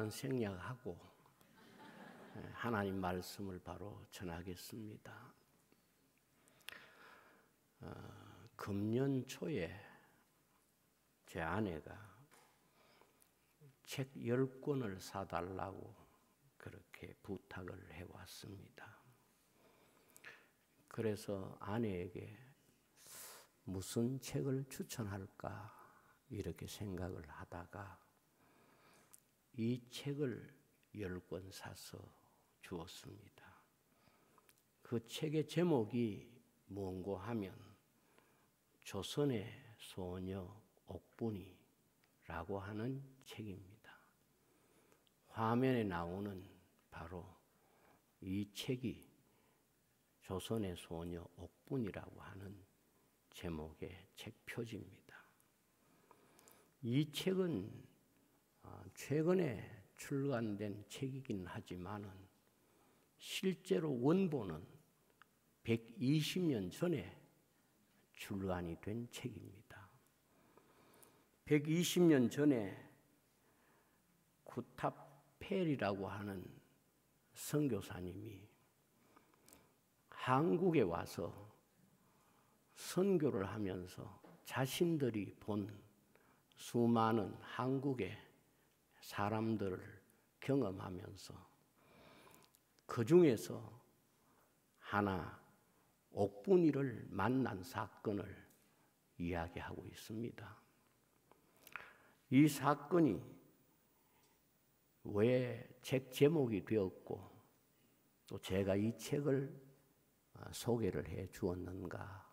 시간 생략하고 하나님 말씀을 바로 전하겠습니다. 금년 초에 제 아내가 책 10권을 사달라고 그렇게 부탁을 해왔습니다. 그래서 아내에게 무슨 책을 추천할까 이렇게 생각을 하다가 이 책을 10권 사서 주었습니다. 그 책의 제목이 뭔고 하면 조선의 소녀 옥분이라고 하는 책입니다. 화면에 나오는 바로 이 책이 조선의 소녀 옥분이라고 하는 제목의 책 표지입니다. 이 책은 최근에 출간된 책이긴 하지만은 실제로 원본은 120년 전에 출간이 된 책입니다. 120년 전에 구타펠이라고 하는 선교사님이 한국에 와서 선교를 하면서 자신들이 본 수많은 한국의 사람들을 경험하면서 그 중에서 하나 옥분이를 만난 사건을 이야기하고 있습니다. 이 사건이 왜 책 제목이 되었고 또 제가 이 책을 소개를 해 주었는가,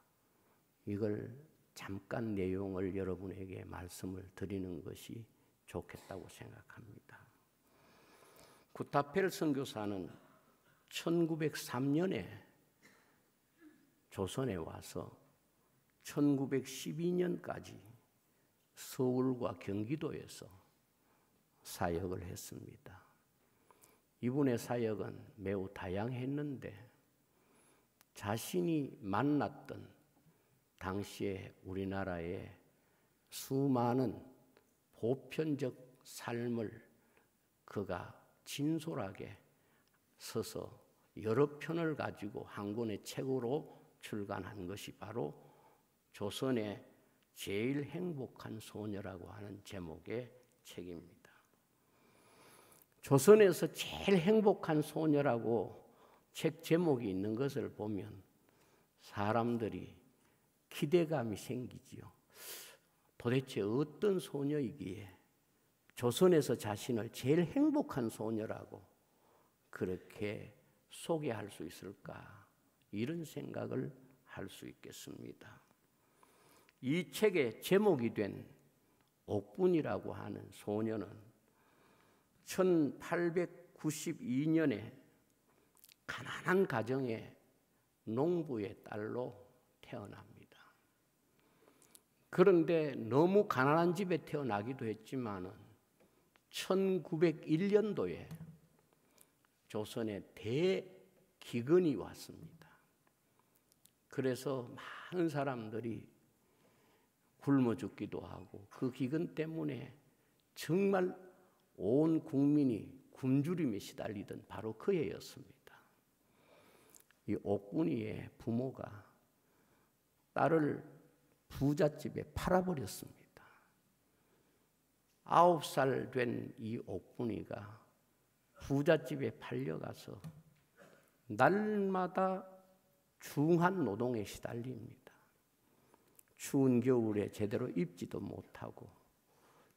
이걸 잠깐 내용을 여러분에게 말씀을 드리는 것이 좋겠다고 생각합니다. 구타펠 선교사는 1903년에 조선에 와서 1912년까지 서울과 경기도에서 사역을 했습니다. 이분의 사역은 매우 다양했는데 자신이 만났던 당시에 우리나라의 수많은 보편적 삶을 그가 진솔하게 써서 여러 편을 가지고 한 권의 책으로 출간한 것이 바로 조선의 제일 행복한 소녀라고 하는 제목의 책입니다. 조선에서 제일 행복한 소녀라고 책 제목이 있는 것을 보면 사람들이 기대감이 생기지요. 도대체 어떤 소녀이기에 조선에서 자신을 제일 행복한 소녀라고 그렇게 소개할 수 있을까? 이런 생각을 할 수 있겠습니다. 이 책의 제목이 된 옥분이라고 하는 소녀는 1892년에 가난한 가정의 농부의 딸로 태어납니다. 그런데 너무 가난한 집에 태어나기도 했지만은 1901년도에 조선에 대기근이 왔습니다. 그래서 많은 사람들이 굶어 죽기도 하고 그 기근 때문에 정말 온 국민이 굶주림에 시달리던 바로 그 해였습니다. 이 옥분이의 부모가 딸을 부잣집에 팔아버렸습니다. 9살 된 이 옥분이가 부잣집에 팔려가서 날마다 중한 노동에 시달립니다. 추운 겨울에 제대로 입지도 못하고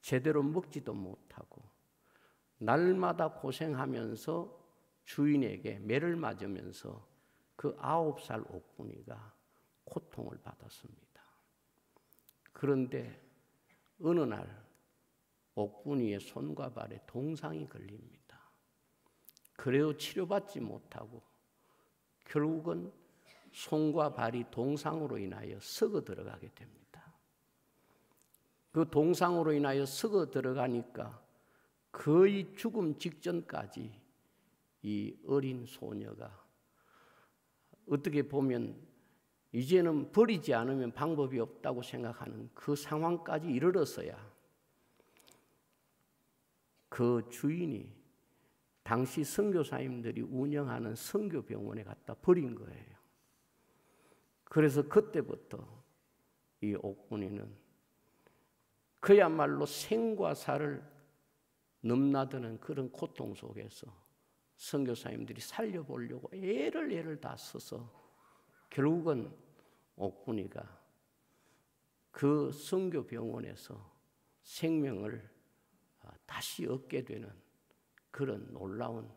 제대로 먹지도 못하고 날마다 고생하면서 주인에게 매를 맞으면서 그 9살 옥분이가 고통을 받았습니다. 그런데 어느 날 옥분이의 손과 발에 동상이 걸립니다. 그래도 치료받지 못하고 결국은 손과 발이 동상으로 인하여 썩어 들어가게 됩니다. 그 동상으로 인하여 썩어 들어가니까 거의 죽음 직전까지 이 어린 소녀가 어떻게 보면 이제는 버리지 않으면 방법이 없다고 생각하는 그 상황까지 이르렀어야 그 주인이 당시 선교사님들이 운영하는 선교병원에 갖다 버린 거예요. 그래서 그때부터 이 옥군이는 그야말로 생과 사를 넘나드는 그런 고통 속에서 선교사님들이 살려보려고 애를 다 써서 결국은 옥군이가 그 선교병원에서 생명을 다시 얻게 되는 그런 놀라운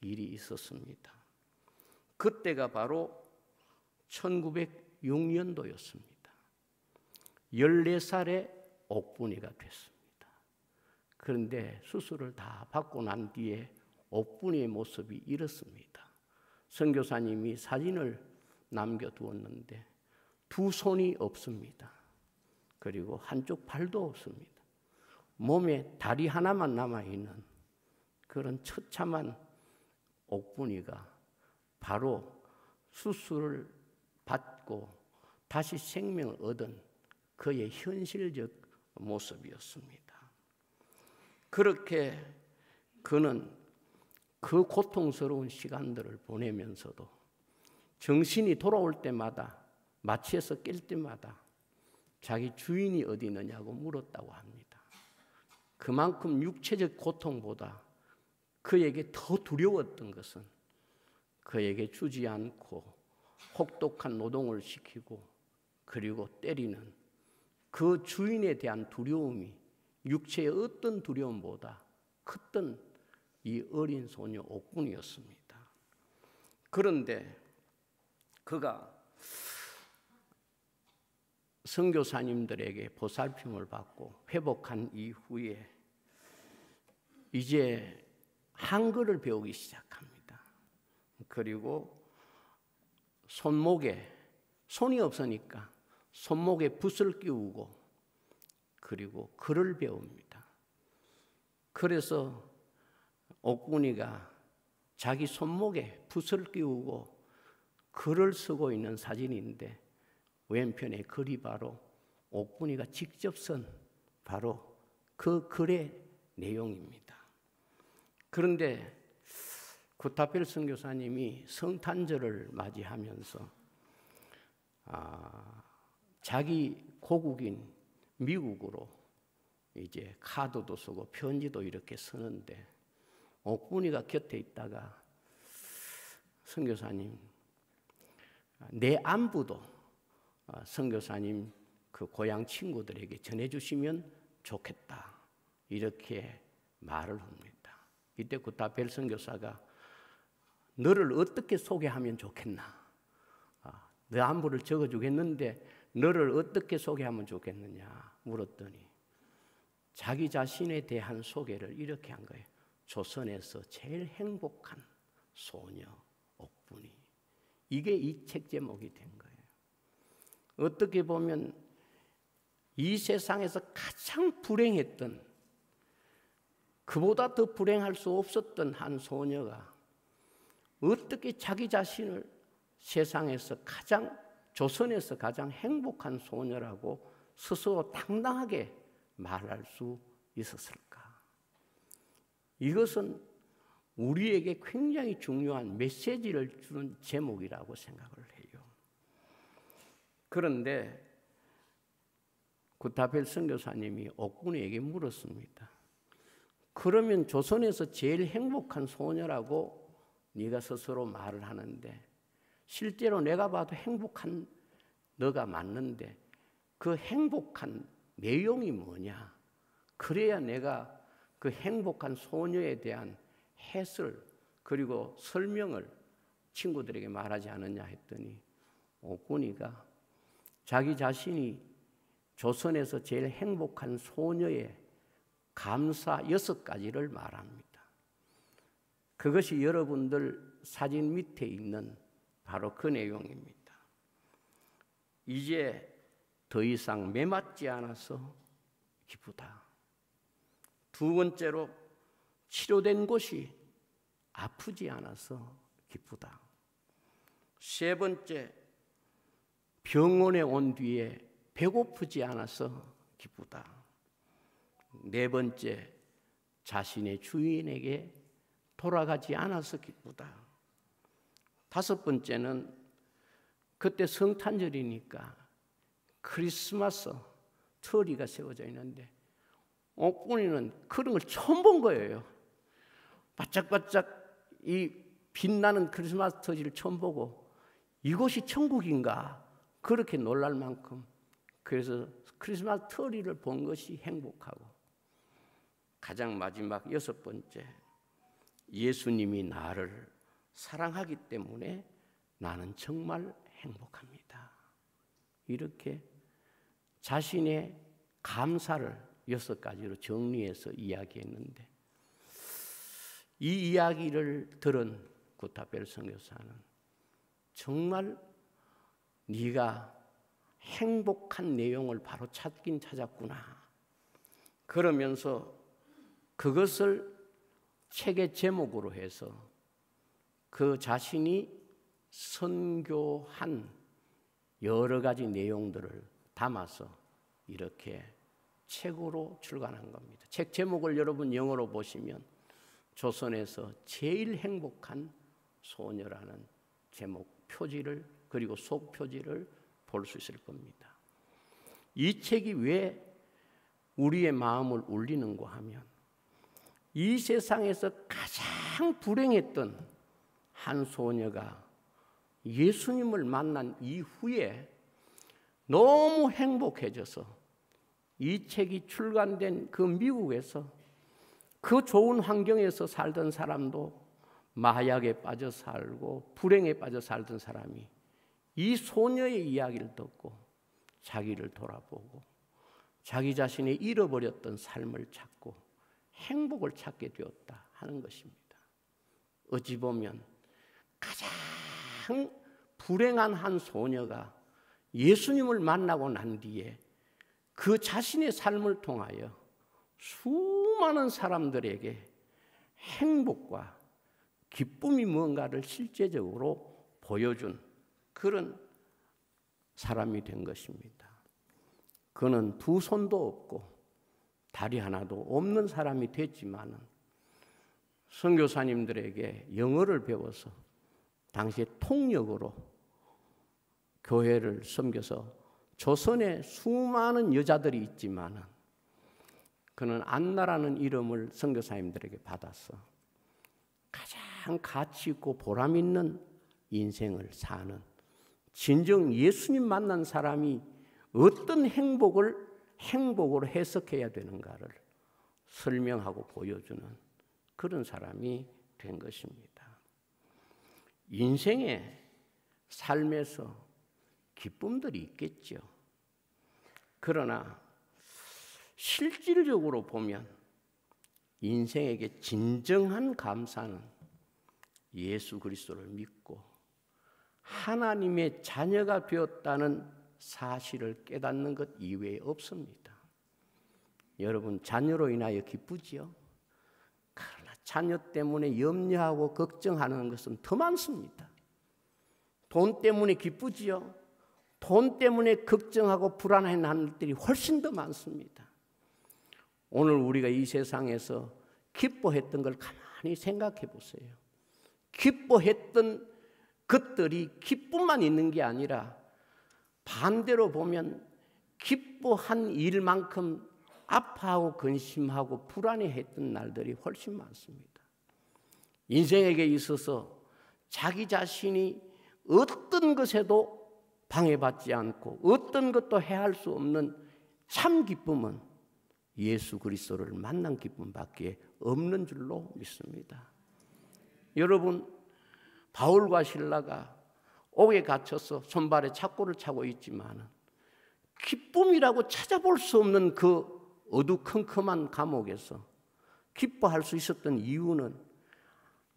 일이 있었습니다. 그때가 바로 1906년도였습니다. 14살에 옥분이가 됐습니다. 그런데 수술을 다 받고 난 뒤에 옥분이의 모습이 이렇습니다. 선교사님이 사진을 남겨두었는데 두 손이 없습니다. 그리고 한쪽 발도 없습니다. 몸에 다리 하나만 남아있는 그런 처참한 옥분이가 바로 수술을 받고 다시 생명을 얻은 그의 현실적 모습이었습니다. 그렇게 그는 그 고통스러운 시간들을 보내면서도 정신이 돌아올 때마다 마취해서 깰 때마다 자기 주인이 어디 있느냐고 물었다고 합니다. 그만큼 육체적 고통보다 그에게 더 두려웠던 것은 그에게 주지 않고 혹독한 노동을 시키고 그리고 때리는 그 주인에 대한 두려움이 육체의 어떤 두려움보다 컸던 이 어린 소녀 옥군이었습니다. 그런데 그가 선교사님들에게 보살핌을 받고 회복한 이후에 이제 한글을 배우기 시작합니다. 그리고 손목에 손이 없으니까 손목에 붓을 끼우고 그리고 글을 배웁니다. 그래서 옥군이가 자기 손목에 붓을 끼우고 글을 쓰고 있는 사진인데 왼편에 글이 바로 옥군이가 직접 쓴 바로 그 글의 내용입니다. 그런데 구타펠 선교사님이 성탄절을 맞이하면서 자기 고국인 미국으로 이제 카드도 쓰고 편지도 이렇게 쓰는데 옥군이가 곁에 있다가 선교사님 내 안부도 선교사님 그 고향 친구들에게 전해주시면 좋겠다 이렇게 말을 합니다. 이때 구타펠 선교사가 너를 어떻게 소개하면 좋겠나? 내 안부를 적어주겠는데 너를 어떻게 소개하면 좋겠느냐 물었더니 자기 자신에 대한 소개를 이렇게 한 거예요. 조선에서 제일 행복한 소녀 옥분이. 이게 이 책 제목이 된 거예요. 어떻게 보면 이 세상에서 가장 불행했던 그보다 더 불행할 수 없었던 한 소녀가 어떻게 자기 자신을 세상에서 조선에서 가장 행복한 소녀라고 스스로 당당하게 말할 수 있었을까? 이것은 우리에게 굉장히 중요한 메시지를 주는 제목이라고 생각을 해요. 그런데 구타펠 선교사님이 옥군에게 물었습니다. 그러면 조선에서 제일 행복한 소녀라고 네가 스스로 말을 하는데 실제로 내가 봐도 행복한 너가 맞는데 그 행복한 내용이 뭐냐? 그래야 내가 그 행복한 소녀에 대한 해설 그리고 설명을 친구들에게 말하지 않았냐 했더니 옥군이가 자기 자신이 조선에서 제일 행복한 소녀의 감사 6가지를 말합니다. 그것이 여러분들 사진 밑에 있는 바로 그 내용입니다. 이제 더 이상 매맞지 않아서 기쁘다. 두 번째로 치료된 곳이 아프지 않아서 기쁘다. 세 번째, 병원에 온 뒤에 배고프지 않아서 기쁘다. 네 번째, 자신의 주인에게 돌아가지 않아서 기쁘다. 다섯 번째는 그때 성탄절이니까 크리스마스 트리가 세워져 있는데 옥군이는 그런 걸 처음 본 거예요. 바짝바짝 이 빛나는 크리스마스 트리를 처음 보고 이곳이 천국인가 그렇게 놀랄 만큼, 그래서 크리스마스 트리를 본 것이 행복하고, 가장 마지막 여섯 번째, 예수님이 나를 사랑하기 때문에 나는 정말 행복합니다. 이렇게 자신의 감사를 여섯 가지로 정리해서 이야기했는데, 이 이야기를 들은 구타벨 선교사는 정말 네가 행복한 내용을 바로 찾긴 찾았구나. 그러면서 그것을 책의 제목으로 해서 그 자신이 선교한 여러 가지 내용들을 담아서 이렇게 책으로 출간한 겁니다. 책 제목을 여러분 영어로 보시면 조선에서 제일 행복한 소녀라는 제목 표지를, 그리고 속 표지를 볼 수 있을 겁니다. 이 책이 왜 우리의 마음을 울리는가 하면, 이 세상에서 가장 불행했던 한 소녀가 예수님을 만난 이후에 너무 행복해져서 이 책이 출간된 그 미국에서 그 좋은 환경에서 살던 사람도, 마약에 빠져 살고 불행에 빠져 살던 사람이 이 소녀의 이야기를 듣고 자기를 돌아보고 자기 자신이 잃어버렸던 삶을 찾고 행복을 찾게 되었다 하는 것입니다. 어찌 보면 가장 불행한 한 소녀가 예수님을 만나고 난 뒤에 그 자신의 삶을 통하여 수많은 사람들에게 행복과 기쁨이 뭔가를 실제적으로 보여준 그런 사람이 된 것입니다. 그는 두 손도 없고 다리 하나도 없는 사람이 됐지만은 선교사님들에게 영어를 배워서 당시에 통역으로 교회를 섬겨서 조선에 수많은 여자들이 있지만은 그는 안나라는 이름을 선교사님들에게 받아서 가장 가치 있고 보람 있는 인생을 사는, 진정 예수님 만난 사람이 어떤 행복으로 해석해야 되는가를 설명하고 보여주는 그런 사람이 된 것입니다. 인생의 삶에서 기쁨들이 있겠죠. 그러나 실질적으로 보면 인생에게 진정한 감사는 예수 그리스도를 믿고 하나님의 자녀가 되었다는 사실을 깨닫는 것 이외에 없습니다. 여러분, 자녀로 인하여 기쁘지요? 그러나 자녀 때문에 염려하고 걱정하는 것은 더 많습니다. 돈 때문에 기쁘지요? 돈 때문에 걱정하고 불안해하는 일들이 훨씬 더 많습니다. 오늘 우리가 이 세상에서 기뻐했던 걸 가만히 생각해 보세요. 기뻐했던 것들이 기쁨만 있는 게 아니라 반대로 보면 기뻐한 일만큼 아파하고 근심하고 불안해했던 날들이 훨씬 많습니다. 인생에게 있어서 자기 자신이 어떤 것에도 방해받지 않고 어떤 것도 해할 수 없는 참 기쁨은 예수 그리스도를 만난 기쁨밖에 없는 줄로 믿습니다. 여러분, 바울과 실라가 옥에 갇혀서 손발에 착고를 차고 있지만 기쁨이라고 찾아볼 수 없는 그 어두컴컴한 감옥에서 기뻐할 수 있었던 이유는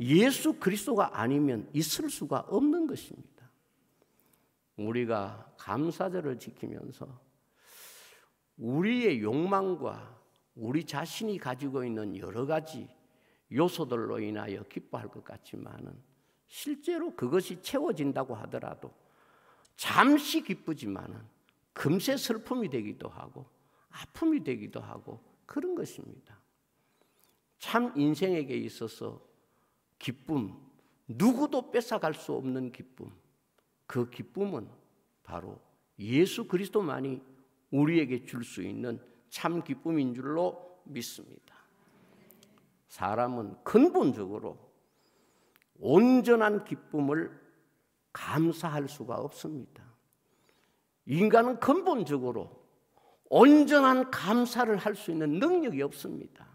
예수 그리스도가 아니면 있을 수가 없는 것입니다. 우리가 감사절을 지키면서 우리의 욕망과 우리 자신이 가지고 있는 여러 가지 요소들로 인하여 기뻐할 것 같지만은 실제로 그것이 채워진다고 하더라도 잠시 기쁘지만은 금세 슬픔이 되기도 하고 아픔이 되기도 하고 그런 것입니다. 참 인생에게 있어서 기쁨, 누구도 뺏어갈 수 없는 기쁨, 그 기쁨은 바로 예수 그리스도만이 우리에게 줄 수 있는 참 기쁨인 줄로 믿습니다. 사람은 근본적으로 온전한 기쁨을 감사할 수가 없습니다. 인간은 근본적으로 온전한 감사를 할 수 있는 능력이 없습니다.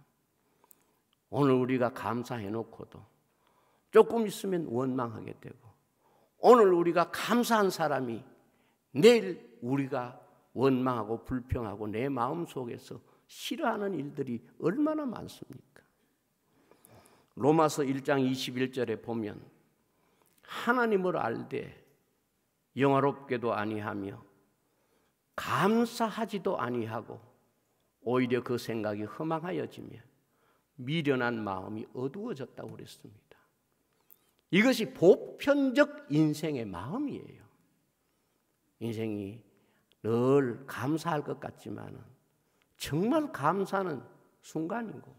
오늘 우리가 감사해놓고도 조금 있으면 원망하게 되고, 오늘 우리가 감사한 사람이 내일 우리가 원망하고 불평하고 내 마음속에서 싫어하는 일들이 얼마나 많습니까? 로마서 1장 21절에 보면 하나님을 알되 영화롭게도 아니하며 감사하지도 아니하고 오히려 그 생각이 허망하여지며 미련한 마음이 어두워졌다고 그랬습니다. 이것이 보편적 인생의 마음이에요. 인생이 늘 감사할 것 같지만 정말 감사는 순간이고,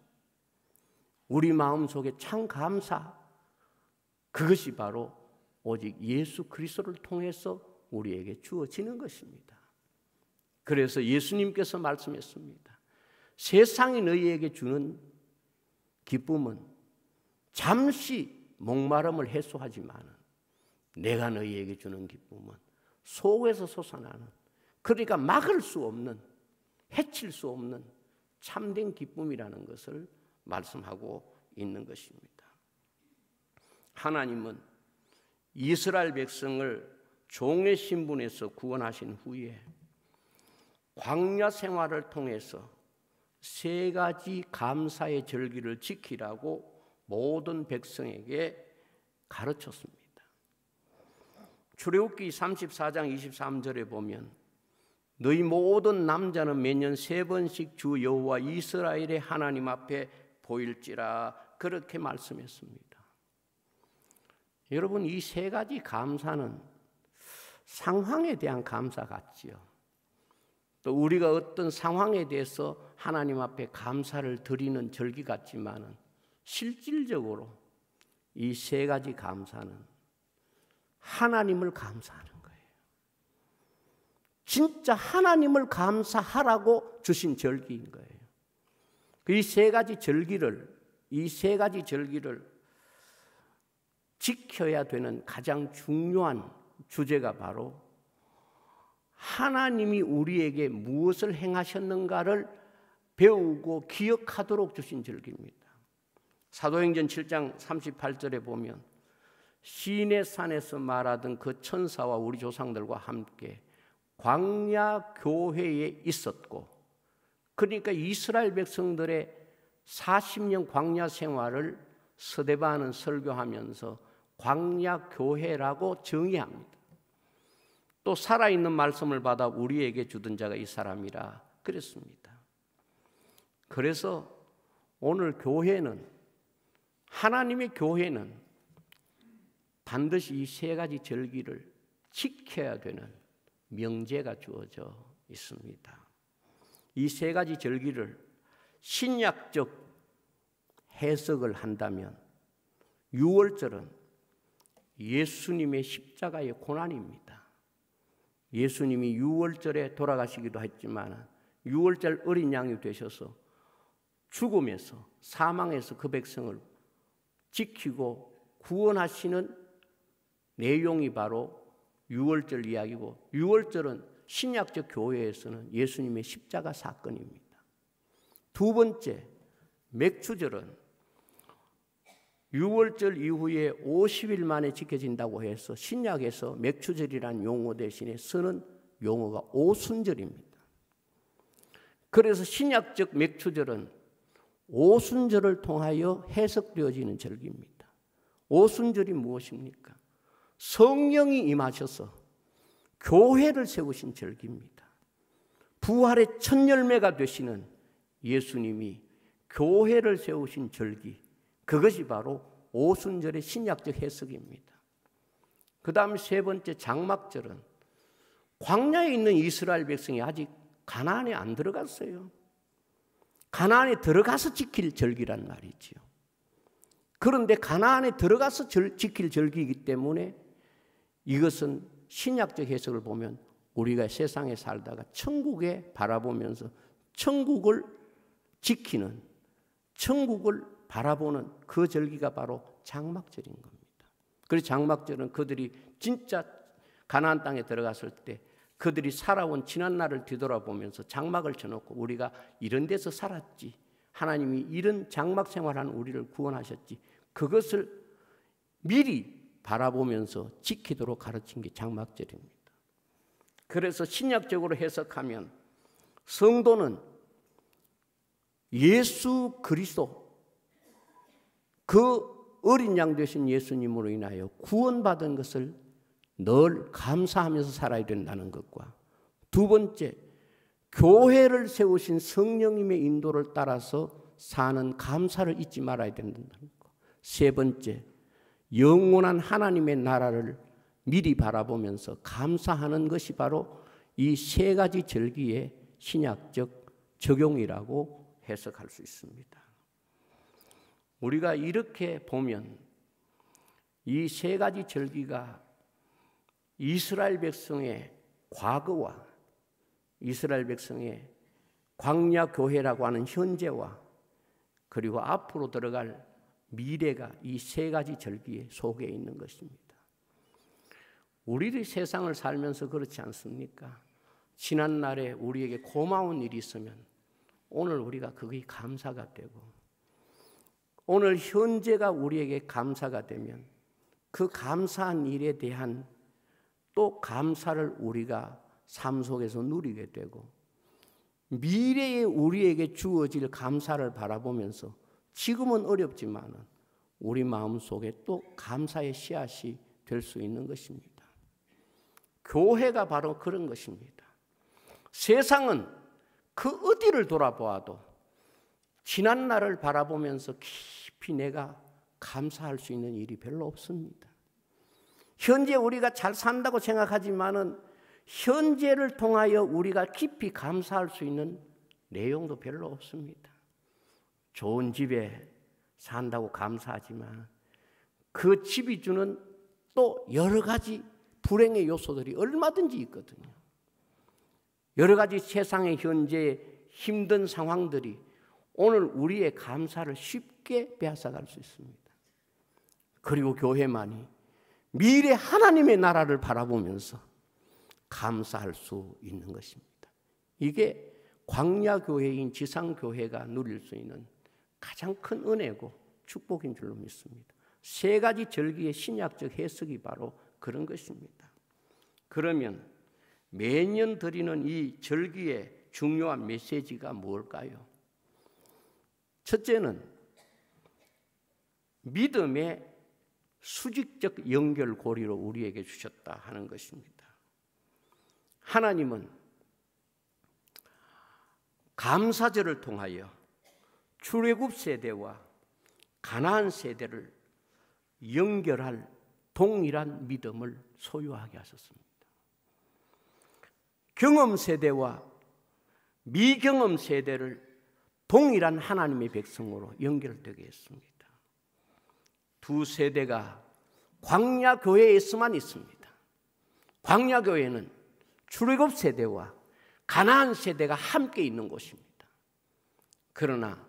우리 마음속에 참 감사, 그것이 바로 오직 예수 그리스도를 통해서 우리에게 주어지는 것입니다. 그래서 예수님께서 말씀했습니다. 세상이 너희에게 주는 기쁨은 잠시 목마름을 해소하지만 내가 너희에게 주는 기쁨은 속에서 솟아나는, 그러니까 막을 수 없는, 해칠 수 없는 참된 기쁨이라는 것을 말씀하고 있는 것입니다. 하나님은 이스라엘 백성을 종의 신분에서 구원하신 후에 광야 생활을 통해서 세 가지 감사의 절기를 지키라고 모든 백성에게 가르쳤습니다. 출애굽기 34장 23절에 보면 너희 모든 남자는 매년 3번씩 주 여호와 이스라엘의 하나님 앞에 보일지라, 그렇게 말씀했습니다. 여러분, 이 세 가지 감사는 상황에 대한 감사 같지요. 또 우리가 어떤 상황에 대해서 하나님 앞에 감사를 드리는 절기 같지만은 실질적으로 이 세 가지 감사는 하나님을 감사하는 거예요. 진짜 하나님을 감사하라고 주신 절기인 거예요. 이 세 가지 절기를 지켜야 되는 가장 중요한 주제가 바로 하나님이 우리에게 무엇을 행하셨는가를 배우고 기억하도록 주신 절기입니다. 사도행전 7장 38절에 보면 시내 산에서 말하던 그 천사와 우리 조상들과 함께 광야 교회에 있었고, 그러니까 이스라엘 백성들의 40년 광야 생활을 스데반은 설교하면서 광야 교회라고 정의합니다. 또 살아있는 말씀을 받아 우리에게 주던 자가 이 사람이라 그랬습니다. 그래서 오늘 교회는, 하나님의 교회는 반드시 이 세 가지 절기를 지켜야 되는 명제가 주어져 있습니다. 이 세 가지 절기를 신약적 해석을 한다면 유월절은 예수님의 십자가의 고난입니다. 예수님이 유월절에 돌아가시기도 했지만 유월절 어린 양이 되셔서 죽음에서, 사망에서 그 백성을 지키고 구원하시는 내용이 바로 유월절 이야기고, 유월절은 신약적 교회에서는 예수님의 십자가 사건입니다. 두 번째, 맥추절은 유월절 이후에 50일 만에 지켜진다고 해서 신약에서 맥추절이라는 용어 대신에 쓰는 용어가 오순절입니다. 그래서 신약적 맥추절은 오순절을 통하여 해석되어지는 절기입니다. 오순절이 무엇입니까? 성령이 임하셔서 교회를 세우신 절기입니다. 부활의 첫 열매가 되시는 예수님이 교회를 세우신 절기, 그것이 바로 오순절의 신약적 해석입니다. 그 다음 세 번째, 장막절은 광야에 있는 이스라엘 백성이 아직 가나안에 안 들어갔어요. 가나안에 들어가서 지킬 절기란 말이지요. 그런데 가나안에 들어가서 지킬 절기이기 때문에 이것은 신약적 해석을 보면 우리가 세상에 살다가 천국에 바라보면서 천국을 지키는, 천국을 바라보는 그 절기가 바로 장막절인 겁니다. 그래서 장막절은 그들이 진짜 가나안 땅에 들어갔을 때 그들이 살아온 지난 날을 뒤돌아보면서 장막을 쳐놓고 우리가 이런 데서 살았지, 하나님이 이런 장막 생활하는 우리를 구원하셨지, 그것을 미리 바라보면서 지키도록 가르친 게 장막절입니다. 그래서 신약적으로 해석하면 성도는 예수 그리스도, 그 어린 양 되신 예수님으로 인하여 구원받은 것을 늘 감사하면서 살아야 된다는 것과, 두 번째, 교회를 세우신 성령님의 인도를 따라서 사는 감사를 잊지 말아야 된다는 것, 세 번째, 영원한 하나님의 나라를 미리 바라보면서 감사하는 것이 바로 이 세 가지 절기의 신약적 적용이라고 해석할 수 있습니다. 우리가 이렇게 보면 이 세 가지 절기가 이스라엘 백성의 과거와 이스라엘 백성의 광야 교회라고 하는 현재와 그리고 앞으로 들어갈 미래가 이 세 가지 절기에 속해 있는 것입니다. 우리들이 세상을 살면서 그렇지 않습니까? 지난 날에 우리에게 고마운 일이 있으면 오늘 우리가 그게 감사가 되고, 오늘 현재가 우리에게 감사가 되면 그 감사한 일에 대한 또 감사를 우리가 삶 속에서 누리게 되고, 미래에 우리에게 주어질 감사를 바라보면서 지금은 어렵지만 우리 마음속에 또 감사의 씨앗이 될 수 있는 것입니다. 교회가 바로 그런 것입니다. 세상은 그 어디를 돌아보아도 지난 날을 바라보면서 깊이 내가 감사할 수 있는 일이 별로 없습니다. 현재 우리가 잘 산다고 생각하지만은 현재를 통하여 우리가 깊이 감사할 수 있는 내용도 별로 없습니다. 좋은 집에 산다고 감사하지만 그 집이 주는 또 여러 가지 불행의 요소들이 얼마든지 있거든요. 여러 가지 세상의 현재 힘든 상황들이 오늘 우리의 감사를 쉽게 빼앗아갈 수 있습니다. 그리고 교회만이 미래 하나님의 나라를 바라보면서 감사할 수 있는 것입니다. 이게 광야교회인 지상교회가 누릴 수 있는 가장 큰 은혜고 축복인 줄로 믿습니다. 세 가지 절기의 신약적 해석이 바로 그런 것입니다. 그러면 매년 드리는 이 절기의 중요한 메시지가 뭘까요? 첫째는 믿음의 수직적 연결고리로 우리에게 주셨다 하는 것입니다. 하나님은 감사절을 통하여 출애굽 세대와 가나안 세대를 연결할 동일한 믿음을 소유하게 하셨습니다. 경험 세대와 미경험 세대를 동일한 하나님의 백성으로 연결되게 했습니다. 두 세대가 광야교회에서만 있습니다. 광야교회는 출애굽 세대와 가나안 세대가 함께 있는 곳입니다. 그러나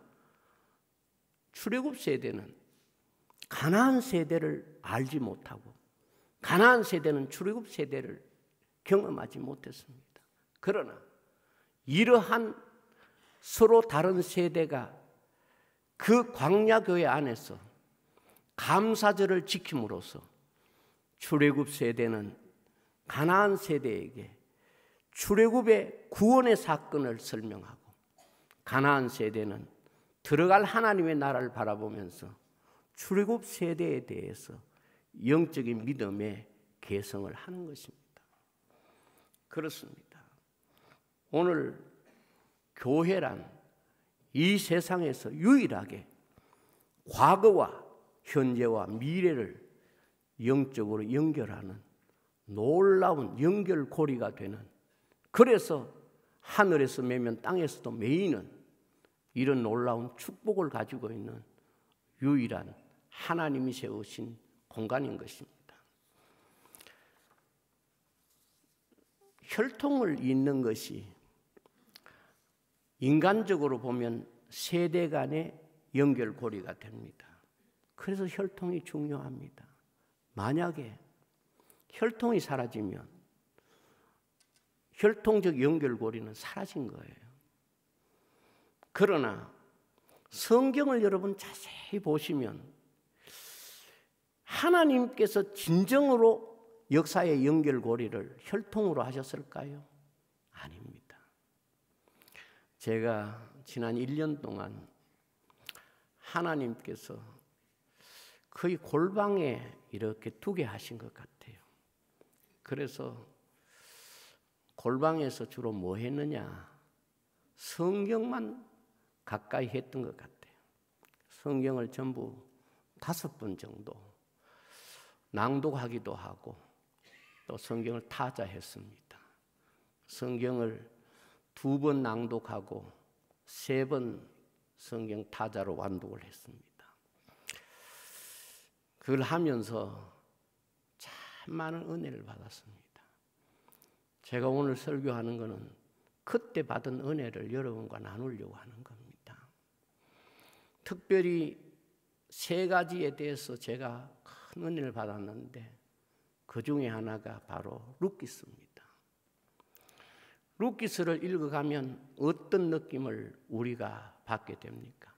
출애굽 세대는 가나안 세대를 알지 못하고 가나안 세대는 출애굽 세대를 경험하지 못했습니다. 그러나 이러한 서로 다른 세대가 그 광야교회 안에서 감사절을 지킴으로써 출애굽 세대는 가나안 세대에게 출애굽의 구원의 사건을 설명하고 가나안 세대는 들어갈 하나님의 나라를 바라보면서 출애굽 세대에 대해서 영적인 믿음의 개성을 하는 것입니다. 그렇습니다. 오늘 교회란 이 세상에서 유일하게 과거와 현재와 미래를 영적으로 연결하는 놀라운 연결고리가 되는, 그래서 하늘에서 매면 땅에서도 매이는 이런 놀라운 축복을 가지고 있는 유일한 하나님이 세우신 공간인 것입니다. 혈통을 잇는 것이 인간적으로 보면 세대 간의 연결고리가 됩니다. 그래서 혈통이 중요합니다. 만약에 혈통이 사라지면 혈통적 연결고리는 사라진 거예요. 그러나 성경을 여러분 자세히 보시면 하나님께서 진정으로 역사의 연결고리를 혈통으로 하셨을까요? 아닙니다. 제가 지난 1년 동안 하나님께서 거의 골방에 이렇게 두게 하신 것 같아요. 그래서 골방에서 주로 뭐 했느냐? 성경만 가까이 했던 것 같아요. 성경을 전부 5번 정도 낭독하기도 하고 또 성경을 타자했습니다. 성경을 2번 낭독하고 3번 성경 타자로 완독을 했습니다. 그걸 하면서 참 많은 은혜를 받았습니다. 제가 오늘 설교하는 것은 그때 받은 은혜를 여러분과 나누려고 하는 겁니다. 특별히 3가지에 대해서 제가 큰 은혜를 받았는데 그 중에 하나가 바로 룻기스입니다. 룻기스를 읽어가면 어떤 느낌을 우리가 받게 됩니까?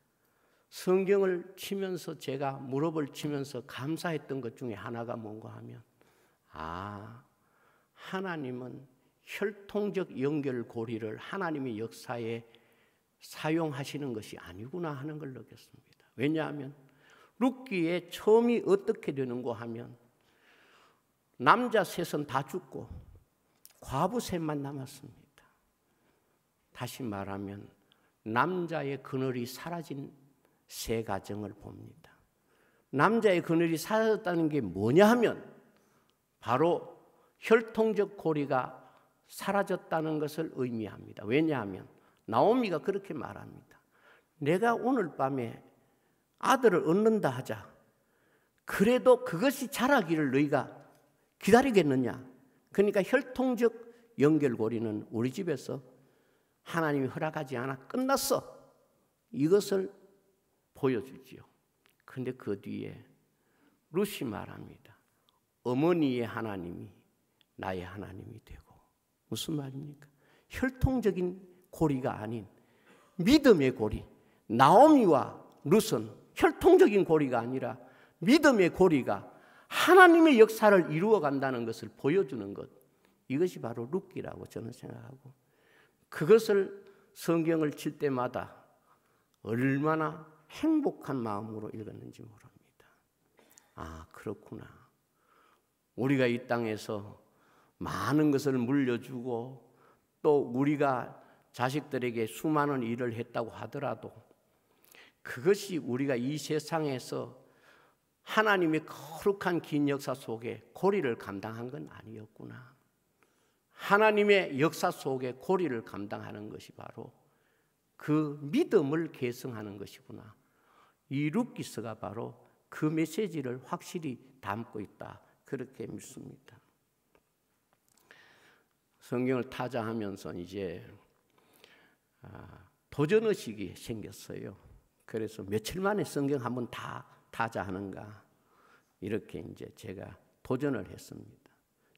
성경을 치면서 제가 무릎을 치면서 감사했던 것 중에 하나가 뭔가 하면 하나님은 혈통적 연결고리를 하나님의 역사에 사용하시는 것이 아니구나 하는 걸 느꼈습니다. 왜냐하면 룻기의 처음이 어떻게 되는가 하면 남자 셋은 다 죽고 과부 셋만 남았습니다. 다시 말하면 남자의 그늘이 사라진 3가정을 봅니다. 남자의 그늘이 사라졌다는 게 뭐냐 하면 바로 혈통적 고리가 사라졌다는 것을 의미합니다. 왜냐하면 나오미가 그렇게 말합니다. 내가 오늘 밤에 아들을 얻는다 하자. 그래도 그것이 자라기를 너희가 기다리겠느냐? 그러니까 혈통적 연결고리는 우리 집에서 하나님이 허락하지 않아 끝났어. 이것을 보여주지요. 그런데 그 뒤에 룻이 말합니다. 어머니의 하나님이 나의 하나님이 되고. 무슨 말입니까? 혈통적인 고리가 아닌 믿음의 고리. 나오미와 룻은 혈통적인 고리가 아니라 믿음의 고리가 하나님의 역사를 이루어 간다는 것을 보여주는 것. 이것이 바로 룻기라고 저는 생각하고 그것을 성경을 칠 때마다 얼마나 행복한 마음으로 읽었는지 모릅니다. 그렇구나. 우리가 이 땅에서 많은 것을 물려주고 또 우리가 자식들에게 수많은 일을 했다고 하더라도 그것이 우리가 이 세상에서 하나님의 거룩한 긴 역사 속에 고리를 감당한 건 아니었구나. 하나님의 역사 속에 고리를 감당하는 것이 바로 그 믿음을 계승하는 것이구나. 이 룻기스가 바로 그 메시지를 확실히 담고 있다. 그렇게 믿습니다. 성경을 타자하면서 이제 도전의식이 생겼어요. 그래서 며칠 만에 성경 한번 다 타자하는가 이렇게 이제 제가 도전을 했습니다.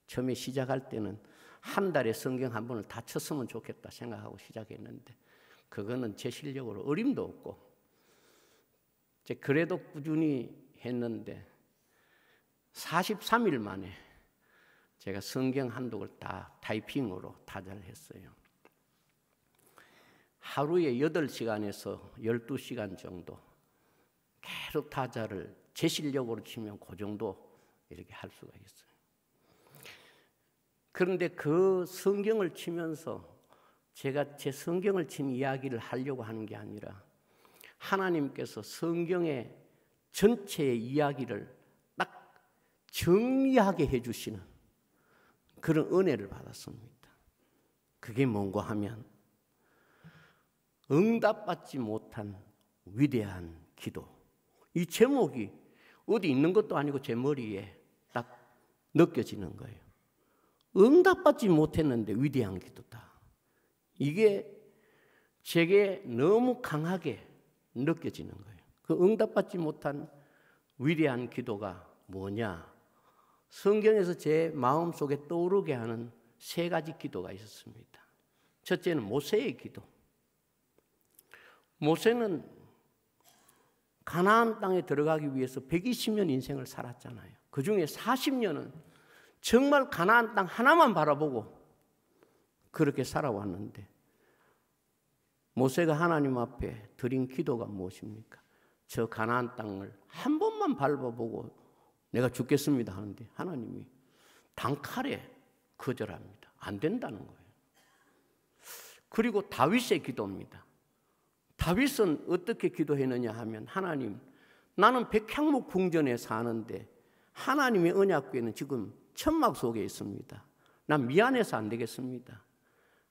처음에 시작할 때는 한 달에 성경 한 번을 다 쳤으면 좋겠다 생각하고 시작했는데 그거는 제 실력으로 어림도 없고 그래도 꾸준히 했는데 43일 만에 제가 성경 한독을 다 타이핑으로 타자를 했어요. 하루에 8시간에서 12시간 정도 계속 타자를 제 실력으로 치면 그 정도 이렇게 할 수가 있어요. 그런데 그 성경을 치면서 제가 제 성경을 친 이야기를 하려고 하는 게 아니라 하나님께서 성경의 전체의 이야기를 딱 정리하게 해주시는 그런 은혜를 받았습니다. 그게 뭔가 하면 응답받지 못한 위대한 기도. 이 제목이 어디 있는 것도 아니고 제 머리에 딱 느껴지는 거예요. 응답받지 못했는데 위대한 기도다. 이게 제게 너무 강하게 느껴지는 거예요. 그 응답받지 못한 위대한 기도가 뭐냐? 성경에서 제 마음속에 떠오르게 하는 세 가지 기도가 있었습니다. 첫째는 모세의 기도. 모세는 가나안 땅에 들어가기 위해서 120년 인생을 살았잖아요. 그 중에 40년은 정말 가나안 땅 하나만 바라보고 그렇게 살아왔는데 모세가 하나님 앞에 드린 기도가 무엇입니까? 저 가나안 땅을 한 번만 밟아보고 내가 죽겠습니다 하는데 하나님이 단칼에 거절합니다. 안 된다는 거예요. 그리고 다윗의 기도입니다. 다윗은 어떻게 기도했느냐 하면 하나님, 나는 백향목 궁전에 사는데 하나님의 언약궤는 지금 천막 속에 있습니다. 난 미안해서 안 되겠습니다.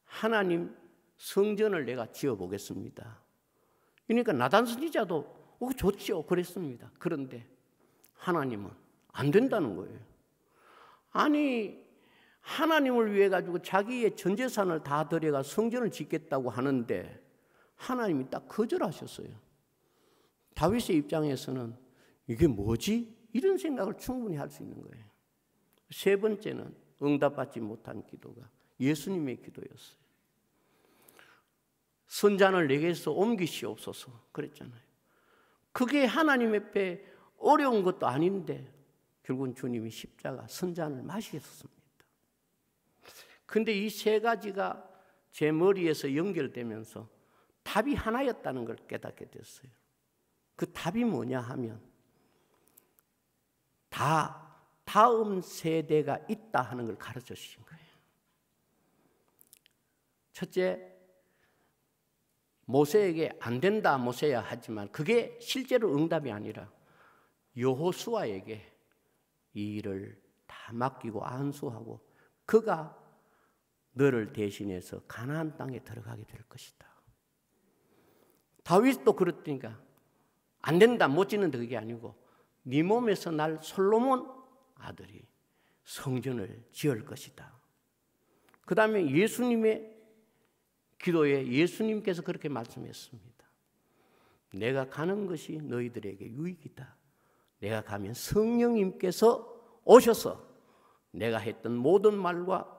하나님 성전을 내가 지어보겠습니다. 그러니까 나단 선지자도 좋지요 그랬습니다. 그런데 하나님은 안 된다는 거예요. 아니 하나님을 위해 가지고 자기의 전 재산을 다 들여가 성전을 짓겠다고 하는데 하나님이 딱 거절하셨어요. 다윗의 입장에서는 이게 뭐지? 이런 생각을 충분히 할 수 있는 거예요. 세 번째는 응답받지 못한 기도가 예수님의 기도였어요. 선잔을 내게서 옮기시옵소서 그랬잖아요. 그게 하나님 앞에 어려운 것도 아닌데 결국은 주님이 십자가 선잔을 마시셨습니다. 그런데 이 세 가지가 제 머리에서 연결되면서 답이 하나였다는 걸 깨닫게 됐어요. 그 답이 뭐냐 하면 다음 세대가 있다 하는 걸 가르쳐 주신 거예요. 첫째, 모세에게 안 된다 모세야 하지만 그게 실제로 응답이 아니라 여호수아에게 이 일을 다 맡기고 안수하고 그가 너를 대신해서 가나안 땅에 들어가게 될 것이다. 다윗도 그랬으니까 안 된다 못 짓는다 그게 아니고 네 몸에서 날 솔로몬 아들이 성전을 지을 것이다. 그 다음에 예수님의 기도에 예수님께서 그렇게 말씀했습니다. 내가 가는 것이 너희들에게 유익이다. 내가 가면 성령님께서 오셔서 내가 했던 모든 말과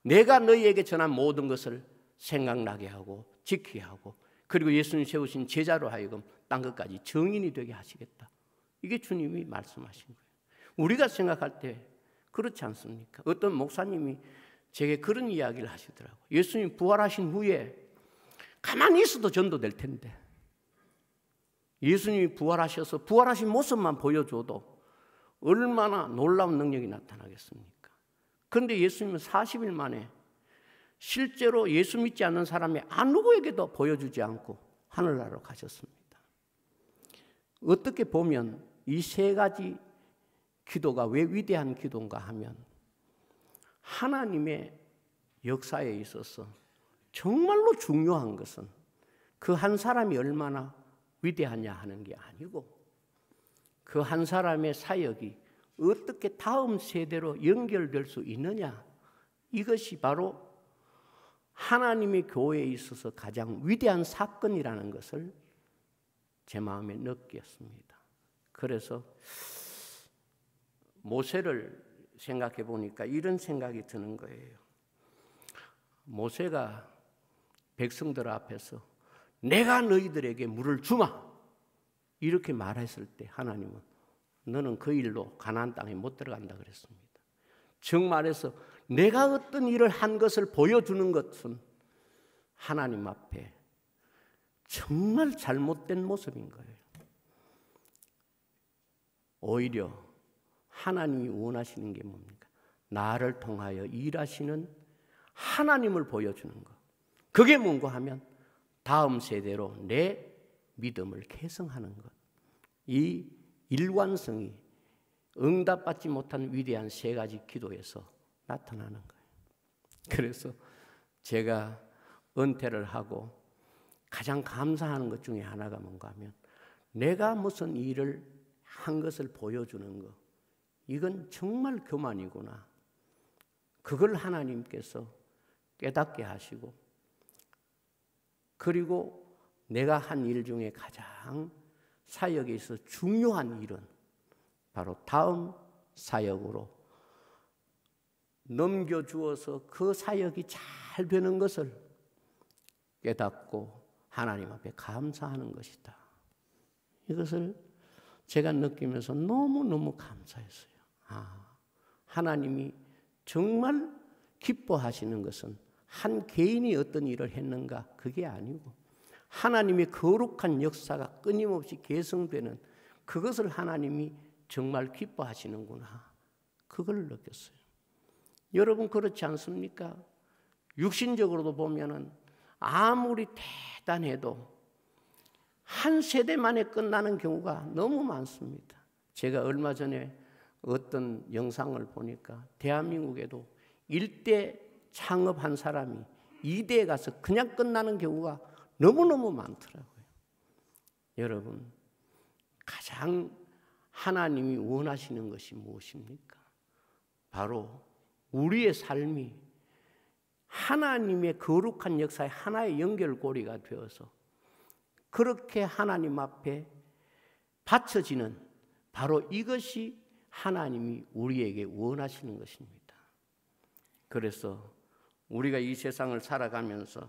내가 너희에게 전한 모든 것을 생각나게 하고 지키게 하고 그리고 예수님 세우신 제자로 하여금 땅 끝까지 증인이 되게 하시겠다. 이게 주님이 말씀하신 거예요. 우리가 생각할 때 그렇지 않습니까? 어떤 목사님이 제게 그런 이야기를 하시더라고요. 예수님 부활하신 후에 가만히 있어도 전도될 텐데 예수님이 부활하셔서 부활하신 모습만 보여줘도 얼마나 놀라운 능력이 나타나겠습니까? 그런데 예수님은 40일 만에 실제로 예수 믿지 않는 사람이 누구에게도 보여주지 않고 하늘나라로 가셨습니다. 어떻게 보면 이 세 가지 기도가 왜 위대한 기도인가 하면 하나님의 역사에 있어서 정말로 중요한 것은 그 한 사람이 얼마나 위대하냐 하는 게 아니고 그 한 사람의 사역이 어떻게 다음 세대로 연결될 수 있느냐, 이것이 바로 하나님의 교회에 있어서 가장 위대한 사건이라는 것을 제 마음에 느꼈습니다. 그래서 모세를 생각해 보니까 이런 생각이 드는 거예요. 모세가 백성들 앞에서 내가 너희들에게 물을 주마 이렇게 말했을 때 하나님은 너는 그 일로 가나안 땅에 못 들어간다 그랬습니다. 정말해서 내가 어떤 일을 한 것을 보여주는 것은 하나님 앞에 정말 잘못된 모습인 거예요. 오히려 하나님이 원하시는 게 뭡니까? 나를 통하여 일하시는 하나님을 보여주는 것. 그게 뭔가 하면 다음 세대로 내 믿음을 계승하는 것. 이 일관성이 응답받지 못한 위대한 세 가지 기도에서 나타나는 거예요. 그래서 제가 은퇴를 하고 가장 감사하는 것 중에 하나가 뭔가 하면 내가 무슨 일을 한 것을 보여주는 것, 이건 정말 교만이구나. 그걸 하나님께서 깨닫게 하시고, 그리고 내가 한 일 중에 가장 사역에 있어서 중요한 일은 바로 다음 사역으로 넘겨주어서 그 사역이 잘 되는 것을 깨닫고 하나님 앞에 감사하는 것이다. 이것을 제가 느끼면서 너무너무 감사했어요. 하나님이 정말 기뻐하시는 것은 한 개인이 어떤 일을 했는가, 그게 아니고 하나님의 거룩한 역사가 끊임없이 계승되는 그것을 하나님이 정말 기뻐하시는구나, 그걸 느꼈어요. 여러분 그렇지 않습니까? 육신적으로도 보면은 아무리 대단해도 한 세대 만에 끝나는 경우가 너무 많습니다. 제가 얼마 전에 어떤 영상을 보니까 대한민국에도 1대 창업한 사람이 2대에 가서 그냥 끝나는 경우가 너무너무 많더라고요. 여러분, 가장 하나님이 원하시는 것이 무엇입니까? 바로 우리의 삶이 하나님의 거룩한 역사의 하나의 연결고리가 되어서 그렇게 하나님 앞에 바쳐지는, 바로 이것이 하나님이 우리에게 원하시는 것입니다. 그래서 우리가 이 세상을 살아가면서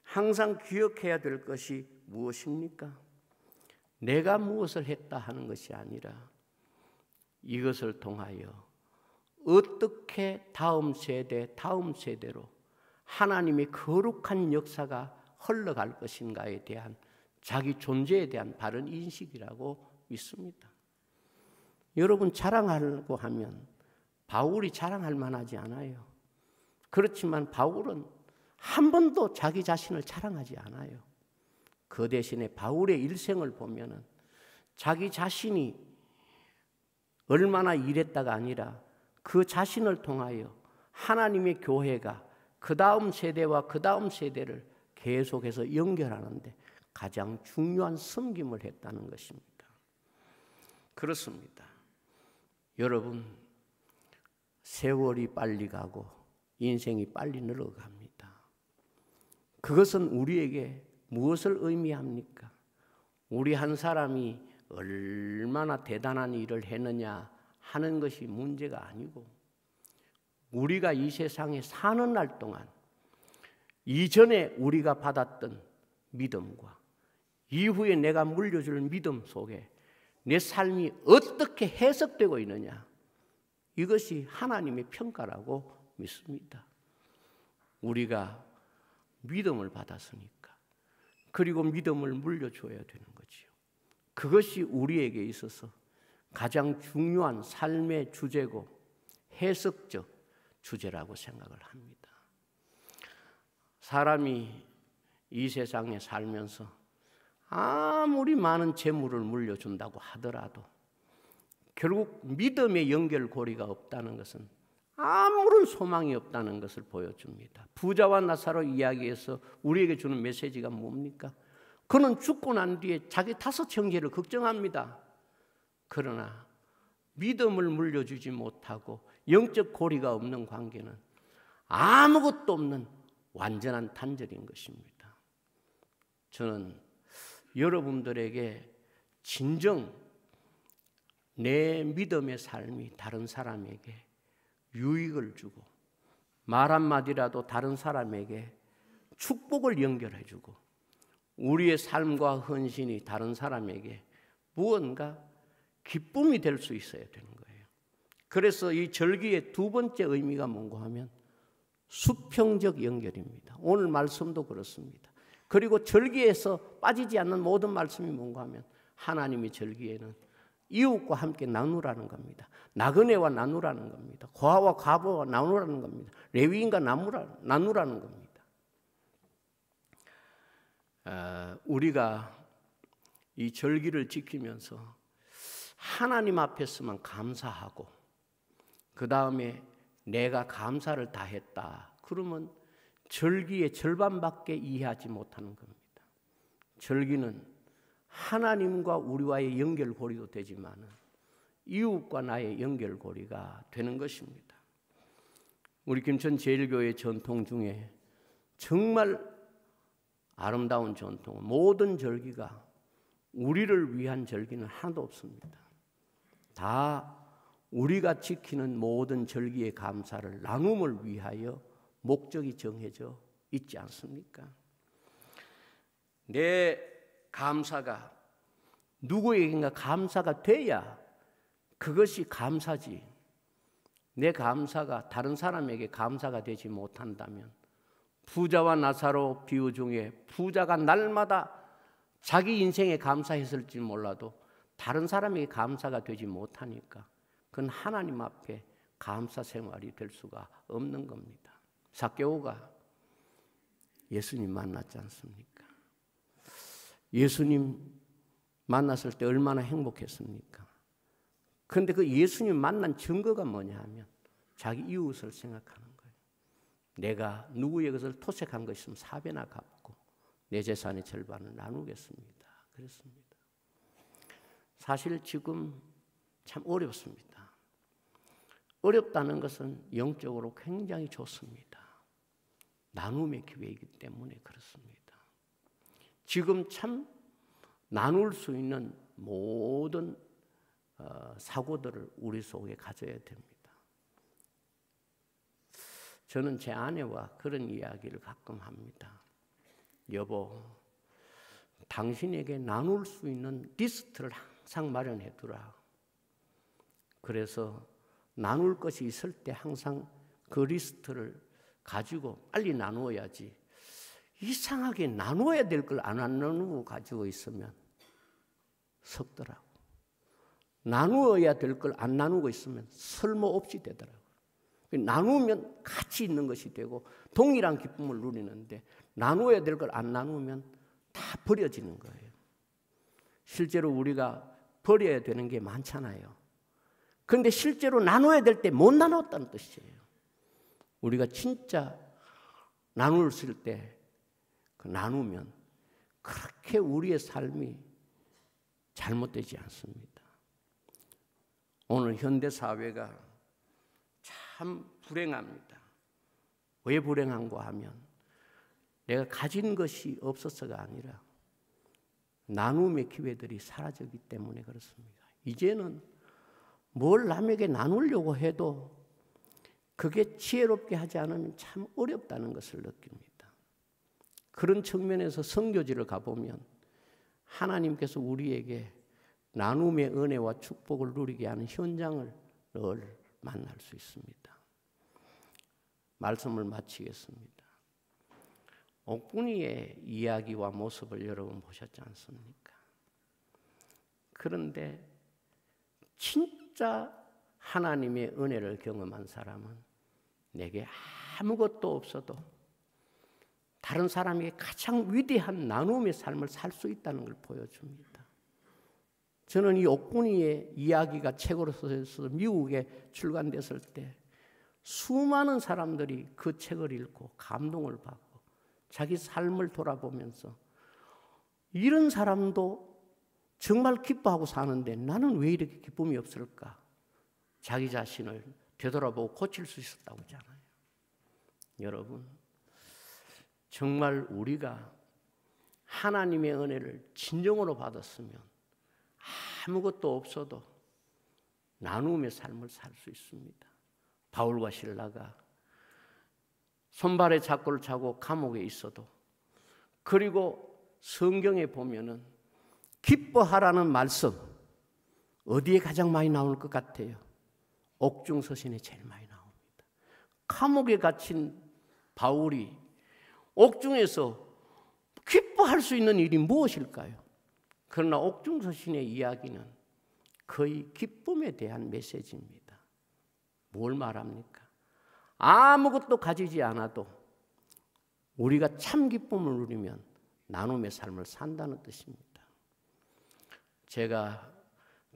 항상 기억해야 될 것이 무엇입니까? 내가 무엇을 했다 하는 것이 아니라 이것을 통하여 어떻게 다음 세대로 하나님의 거룩한 역사가 흘러갈 것인가에 대한 자기 존재에 대한 바른 인식이라고 믿습니다. 여러분, 자랑하려고 하면 바울이 자랑할 만하지 않아요. 그렇지만 바울은 한 번도 자기 자신을 자랑하지 않아요. 그 대신에 바울의 일생을 보면은 자기 자신이 얼마나 일했다가 아니라 그 자신을 통하여 하나님의 교회가 그 다음 세대와 그 다음 세대를 계속해서 연결하는데 가장 중요한 섬김을 했다는 것입니다. 그렇습니다. 여러분, 세월이 빨리 가고 인생이 빨리 늘어갑니다. 그것은 우리에게 무엇을 의미합니까? 우리 한 사람이 얼마나 대단한 일을 했느냐 하는 것이 문제가 아니고, 우리가 이 세상에 사는 날 동안 이전에 우리가 받았던 믿음과 이후에 내가 물려줄 믿음 속에 내 삶이 어떻게 해석되고 있느냐, 이것이 하나님의 평가라고 믿습니다. 우리가 믿음을 받았으니까, 그리고 믿음을 물려줘야 되는 거지요. 그것이 우리에게 있어서 가장 중요한 삶의 주제고 해석적 주제라고 생각을 합니다. 사람이 이 세상에 살면서 아무리 많은 재물을 물려준다고 하더라도 결국 믿음의 연결고리가 없다는 것은 아무런 소망이 없다는 것을 보여줍니다. 부자와 나사로 이야기에서 우리에게 주는 메시지가 뭡니까? 그는 죽고 난 뒤에 자기 다섯 형제를 걱정합니다. 그러나 믿음을 물려주지 못하고 영적 고리가 없는 관계는 아무것도 없는 완전한 단절인 것입니다. 저는 여러분들에게 진정 내 믿음의 삶이 다른 사람에게 유익을 주고 말 한마디라도 다른 사람에게 축복을 연결해주고 우리의 삶과 헌신이 다른 사람에게 무언가 기쁨이 될 수 있어야 되는 거예요. 그래서 이 절기의 두 번째 의미가 뭔가 하면 수평적 연결입니다. 오늘 말씀도 그렇습니다. 그리고 절기에서 빠지지 않는 모든 말씀이 뭔가 하면 하나님의 절기에는 이웃과 함께 나누라는 겁니다. 나그네와 나누라는 겁니다. 고아와 과부와 나누라는 겁니다. 레위인과 나누라는 겁니다. 우리가 이 절기를 지키면서 하나님 앞에서만 감사하고 그 다음에 내가 감사를 다했다 그러면 절기의 절반밖에 이해하지 못하는 겁니다. 절기는 하나님과 우리와의 연결고리도 되지만 이웃과 나의 연결고리가 되는 것입니다. 우리 김천 제일교회 전통 중에 정말 아름다운 전통, 모든 절기가 우리를 위한 절기는 하나도 없습니다. 다 우리가 지키는 모든 절기의 감사를 나눔을 위하여 목적이 정해져 있지 않습니까? 내 감사가 누구에게인가 감사가 돼야 그것이 감사지. 내 감사가 다른 사람에게 감사가 되지 못한다면, 부자와 나사로 비유 중에 부자가 날마다 자기 인생에 감사했을지 몰라도 다른 사람에게 감사가 되지 못하니까 그건 하나님 앞에 감사 생활이 될 수가 없는 겁니다. 삭개오가 예수님 만났지 않습니까? 예수님 만났을 때 얼마나 행복했습니까? 그런데 그 예수님 만난 증거가 뭐냐 하면 자기 이웃을 생각하는 거예요. 내가 누구의 것을 토색한 것 있으면 4배나 갚고 내 재산의 절반을 나누겠습니다. 그랬습니다. 사실 지금 참 어렵습니다. 어렵다는 것은 영적으로 굉장히 좋습니다. 나눔의 기회이기 때문에 그렇습니다. 지금 참 나눌 수 있는 모든 사고들을 우리 속에 가져야 됩니다. 저는 제 아내와 그런 이야기를 가끔 합니다. 여보, 당신에게 나눌 수 있는 리스트를 항상 마련해 두라. 그래서 나눌 것이 있을 때 항상 그 리스트를 가지고 빨리 나누어야지, 이상하게 나눠야 될 걸 안 나누고 가지고 있으면 섞더라고. 나누어야 될 걸 안 나누고 있으면 쓸모없이 되더라고요. 나누면 같이 있는 것이 되고 동일한 기쁨을 누리는데, 나누어야 될 걸 안 나누면 다 버려지는 거예요. 실제로 우리가 버려야 되는 게 많잖아요. 그런데 실제로 나눠야 될 때 못 나눴다는 뜻이에요. 우리가 진짜 나눌 때 그 나누면 그렇게 우리의 삶이 잘못되지 않습니다. 오늘 현대 사회가 참 불행합니다. 왜 불행한가 하면 내가 가진 것이 없어서가 아니라 나눔의 기회들이 사라졌기 때문에 그렇습니다. 이제는 뭘 남에게 나누려고 해도 그게 지혜롭게 하지 않으면 참 어렵다는 것을 느낍니다. 그런 측면에서 선교지를 가보면 하나님께서 우리에게 나눔의 은혜와 축복을 누리게 하는 현장을 늘 만날 수 있습니다. 말씀을 마치겠습니다. 옥분이의 이야기와 모습을 여러분 보셨지 않습니까? 그런데 진짜 하나님의 은혜를 경험한 사람은 내게 아무것도 없어도 다른 사람에게 가장 위대한 나눔의 삶을 살 수 있다는 걸 보여줍니다. 저는 이 옥분이의 이야기가 책으로 써서 미국에 출간됐을 때 수많은 사람들이 그 책을 읽고 감동을 받고 자기 삶을 돌아보면서 이런 사람도 정말 기뻐하고 사는데 나는 왜 이렇게 기쁨이 없을까? 자기 자신을 되돌아보고 고칠 수 있었다고 하잖아요. 여러분, 정말 우리가 하나님의 은혜를 진정으로 받았으면 아무것도 없어도 나눔의 삶을 살 수 있습니다. 바울과 실라가 손발에 잡고를 차고 감옥에 있어도, 그리고 성경에 보면은 기뻐하라는 말씀 어디에 가장 많이 나올 것 같아요? 옥중서신에 제일 많이 나옵니다. 감옥에 갇힌 바울이 옥중에서 기뻐할 수 있는 일이 무엇일까요? 그러나 옥중서신의 이야기는 거의 기쁨에 대한 메시지입니다. 뭘 말합니까? 아무것도 가지지 않아도 우리가 참 기쁨을 누리면 나눔의 삶을 산다는 뜻입니다. 제가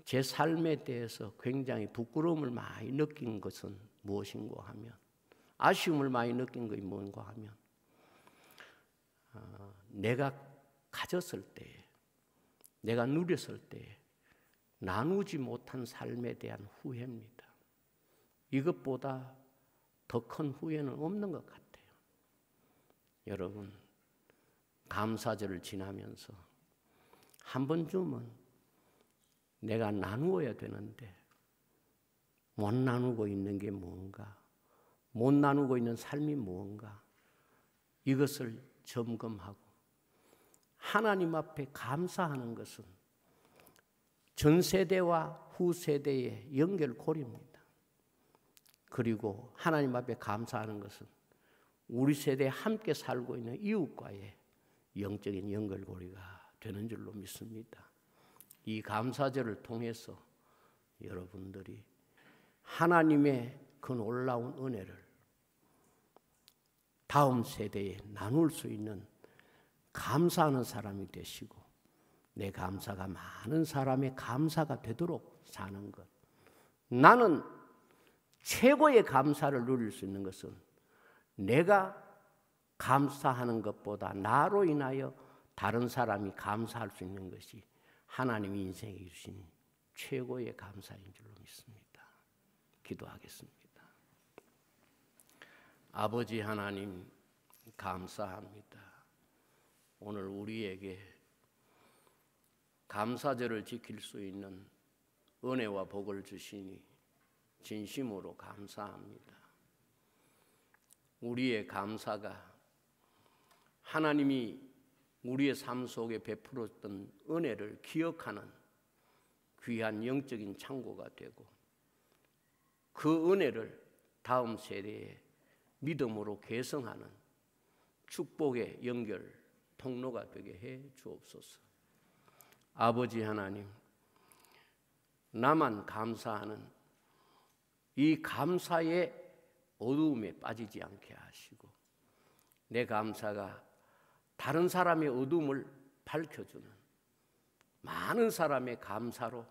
제 삶에 대해서 굉장히 부끄러움을 많이 느낀 것은 무엇인가 하면, 아쉬움을 많이 느낀 것이 뭔가 하면, 내가 가졌을 때, 내가 누렸을 때 나누지 못한 삶에 대한 후회입니다. 이것보다 더 큰 후회는 없는 것 같아요. 여러분, 감사절을 지나면서 한 번쯤은 내가 나누어야 되는데 못 나누고 있는 게 뭔가, 못 나누고 있는 삶이 뭔가, 이것을 점검하고 하나님 앞에 감사하는 것은 전 세대와 후 세대의 연결고리입니다. 그리고 하나님 앞에 감사하는 것은 우리 세대에 함께 살고 있는 이웃과의 영적인 연결고리가 되는 줄로 믿습니다. 이 감사절을 통해서 여러분들이 하나님의 그 놀라운 은혜를 다음 세대에 나눌 수 있는 감사하는 사람이 되시고 내 감사가 많은 사람의 감사가 되도록 사는 것. 나는 최고의 감사를 누릴 수 있는 것은 내가 감사하는 것보다 나로 인하여 다른 사람이 감사할 수 있는 것이 하나님이 인생에 주신 최고의 감사인 줄로 믿습니다. 기도하겠습니다. 아버지 하나님, 감사합니다. 오늘 우리에게 감사절을 지킬 수 있는 은혜와 복을 주시니 진심으로 감사합니다. 우리의 감사가 하나님이 우리의 삶 속에 베풀었던 은혜를 기억하는 귀한 영적인 창고가 되고 그 은혜를 다음 세대에 믿음으로 계승하는 축복의 연결 통로가 되게 해 주옵소서. 아버지 하나님, 나만 감사하는 이 감사의 어두움에 빠지지 않게 하시고 내 감사가 다른 사람의 어두움을 밝혀주는 많은 사람의 감사로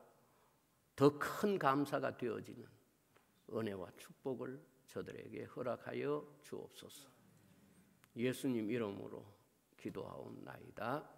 더 큰 감사가 되어지는 은혜와 축복을 저들에게 허락하여 주옵소서. 예수님 이름으로 기도하옵나이다.